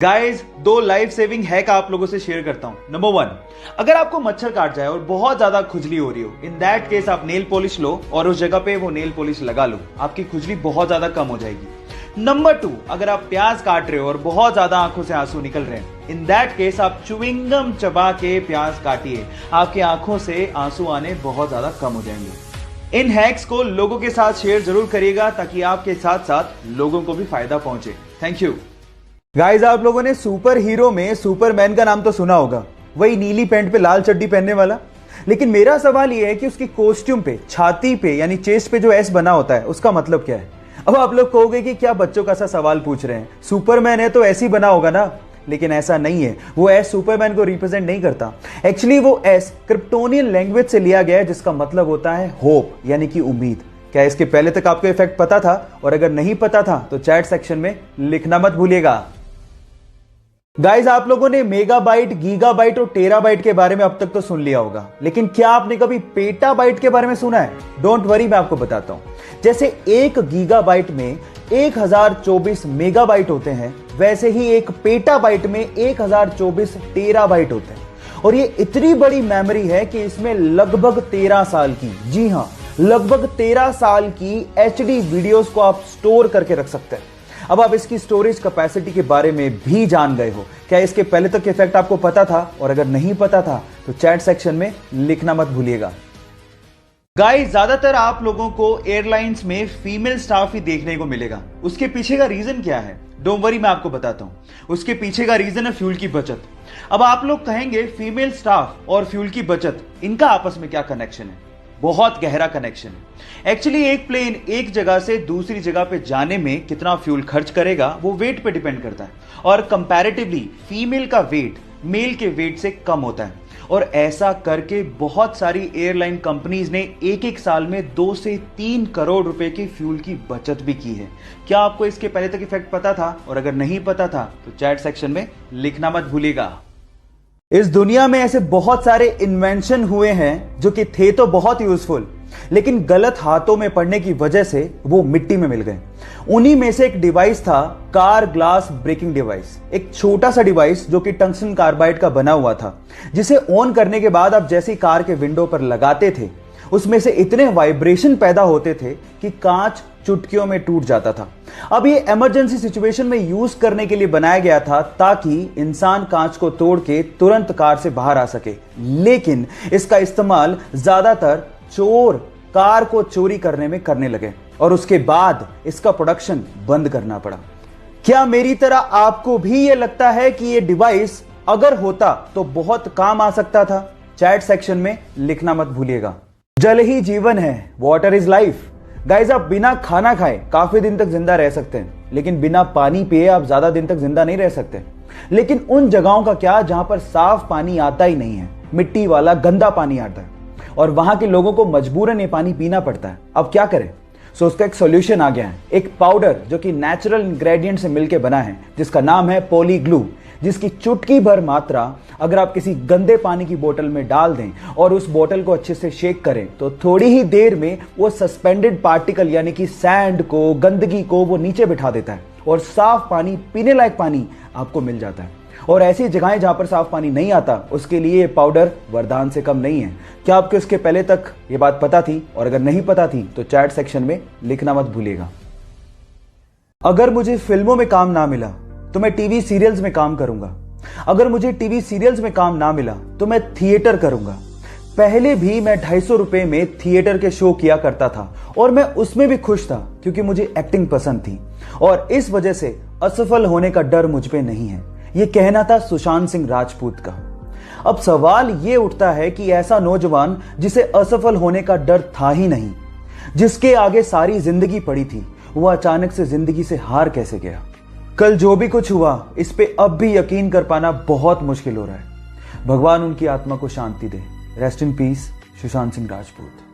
Guys, दो life saving hack आप लोगों से शेयर करता हूं। नंबर 1, अगर आपको मच्छर काट जाए और बहुत ज्यादा खुजली हो रही हो, इन दैट केस आप नेल पॉलिश लो और उस जगह पे वो नेल पॉलिश लगा लो, आपकी खुजली बहुत ज्यादा कम हो जाएगी। नंबर 2, अगर आप प्याज काट रहे हो और बहुत ज्यादा आंखों से आंसू निकल रहे हैं, इन दैट केस आप च्युइंगम चबा के प्याज काटिए, आपकी आंखों से आंसू आने बहुत ज्यादा कम हो जाएंगे। इन हैक्स को लोगों के साथ शेयर जरूर करिएगा ताकि आपके साथ साथ लोगों को भी फायदा पहुंचे। Thank you. गाइस, आप लोगों ने सुपर हीरो में सुपरमैन का नाम तो सुना होगा, वही नीली पैंट पे लाल चड्डी पहनने वाला। लेकिन मेरा सवाल यह है कि उसकी कॉस्ट्यूम पे, छाती पे यानी चेस्ट पे जो एस बना होता है, उसका मतलब क्या है। अब आप लोग कहोगे कि क्या बच्चों का सा सवाल पूछ रहे हैं, सुपरमैन है तो ऐसे ही बना होगा ना। लेकिन ऐसा नहीं है, वो एस सुपरमैन को रिप्रेजेंट नहीं करता। एक्चुअली वो एस क्रिप्टोनियन लैंग्वेज से लिया गया है, जिसका मतलब होता है होप यानी कि उम्मीद। क्या इसके पहले तक आपको इफेक्ट पता था? और अगर नहीं पता था तो चैट सेक्शन में लिखना मत भूलिएगा। गाइस, आप लोगों ने मेगाबाइट, गीगाबाइट और टेराबाइट के बारे में अब तक तो सुन लिया होगा, लेकिन क्या आपने कभी पेटाबाइट के बारे में सुना है? डोंट वरी, मैं आपको बताता हूं। जैसे एक गीगाबाइट में 1024 मेगाबाइट होते हैं, वैसे ही एक पेटाबाइट में 1024 टेराबाइट होते हैं। और ये इतनी बड़ी मेमोरी है कि इसमें लगभग 13 साल की, जी हां, लगभग 13 साल की HD वीडियोस को आप स्टोर करके रख सकते हैं। अब आप इसकी स्टोरेज कैपेसिटी के बारे में भी जान गए हो। क्या इसके पहले तक इफेक्ट आपको पता था? और अगर नहीं पता था तो चैट सेक्शन में लिखना मत भूलिएगा। गाइस, ज्यादातर आप लोगों को एयरलाइंस में फीमेल स्टाफ ही देखने को मिलेगा। उसके पीछे का रीजन क्या है? डोंट वरी, मैं आपको बताता हूं। उसके पीछे का रीजन है फ्यूल की बचत। अब आप लोग कहेंगे फीमेल स्टाफ और फ्यूल की बचत, इनका आपस में क्या कनेक्शन है? बहुत गहरा कनेक्शन है। एक्चुअली एक प्लेन एक जगह से दूसरी जगह पे जाने में कितना फ्यूल खर्च करेगा वो वेट पे डिपेंड करता है, और कंपैरेटिवली फीमेल का वेट मेल के वेट से कम होता है। और ऐसा करके बहुत सारी एयरलाइन कंपनीज ने एक एक साल में 2 से 3 करोड़ रुपए की फ्यूल की बचत भी की है। क्या आपको इसके पहले तक इफेक्ट पता था? और अगर नहीं पता था तो चैट सेक्शन में लिखना मत भूलिएगा। इस दुनिया में ऐसे बहुत सारे इन्वेंशन हुए हैं जो कि थे तो बहुत यूजफुल, लेकिन गलत हाथों में पड़ने की वजह से वो मिट्टी में मिल गए। उन्हीं में से एक डिवाइस था कार ग्लास ब्रेकिंग डिवाइस। एक छोटा सा डिवाइस जो कि टंगस्टन कार्बाइड का बना हुआ था, जिसे ऑन करने के बाद आप जैसे कार के विंडो पर लगाते थे, उसमें से इतने वाइब्रेशन पैदा होते थे कि कांच चुटकियों में टूट जाता था। अब ये इमरजेंसी सिचुएशन में यूज करने के लिए बनाया गया था ताकि इंसान कांच को तोड़ के तुरंत कार से बाहर आ सके। लेकिन इसका इस्तेमाल ज्यादातर चोर कार को चोरी करने में करने लगे और उसके बाद इसका प्रोडक्शन बंद करना पड़ा। क्या मेरी तरह आपको भी ये लगता है कि ये डिवाइस अगर होता तो बहुत काम आ सकता था? चैट सेक्शन में लिखना मत भूलिएगा। जल ही जीवन है, वाटर इज लाइफ। गाइस, आप बिना खाना खाए काफी दिन तक जिंदा रह सकते हैं, लेकिन बिना पानी पिए आप ज्यादा दिन तक जिंदा नहीं रह सकते। लेकिन उन जगहों का क्या जहां पर साफ पानी आता ही नहीं है, मिट्टी वाला गंदा पानी आता है, और वहां के लोगों को मजबूरन ये पानी पीना पड़ता है। अब क्या करें? सो उसका एक सॉल्यूशन आ गया है, एक पाउडर जो कि नेचुरल इंग्रेडिएंट से मिलकर बना है, जिसका नाम है पॉलीग्लू, जिसकी चुटकी भर मात्रा अगर आप किसी गंदे पानी की बोतल में डाल दें और उस बोतल को अच्छे से शेक करें तो थोड़ी ही देर में वो सस्पेंडेड पार्टिकल यानी कि सैंड को, गंदगी को वो नीचे बिठा देता है और साफ पानी, पीने लायक पानी आपको मिल जाता है। और ऐसी जगहें जहां पर साफ पानी नहीं आता, उसके लिए पाउडर वरदान से कम नहीं है। क्या आपको इसके पहले तक ये बात पता थी? और अगर नहीं पता थी तो चैट सेक्शन में लिखना मत भूलिएगा। अगर मुझे फिल्मों में काम ना मिला तो मैं टीवी सीरियल्स में काम करूंगा। अगर मुझे टीवी सीरियल्स में काम ना मिला तो मैं थिएटर करूंगा। पहले भी मैं 250 रुपए में थिएटर के शो किया करता था और मैं उसमें भी खुश था क्योंकि मुझे एक्टिंग पसंद थी, और इस वजह से असफल होने का डर मुझ पे नहीं है। यह कहना था सुशांत सिंह राजपूत का। अब सवाल यह उठता है कि ऐसा नौजवान जिसे असफल होने का डर था ही नहीं, जिसके आगे सारी जिंदगी पड़ी थी, वह अचानक से जिंदगी से हार कैसे गया? कल जो भी कुछ हुआ, इस पे अब भी यकीन कर पाना बहुत मुश्किल हो रहा है। भगवान उनकी आत्मा को शांति दे। Rest in peace, Sushant Singh Rajput.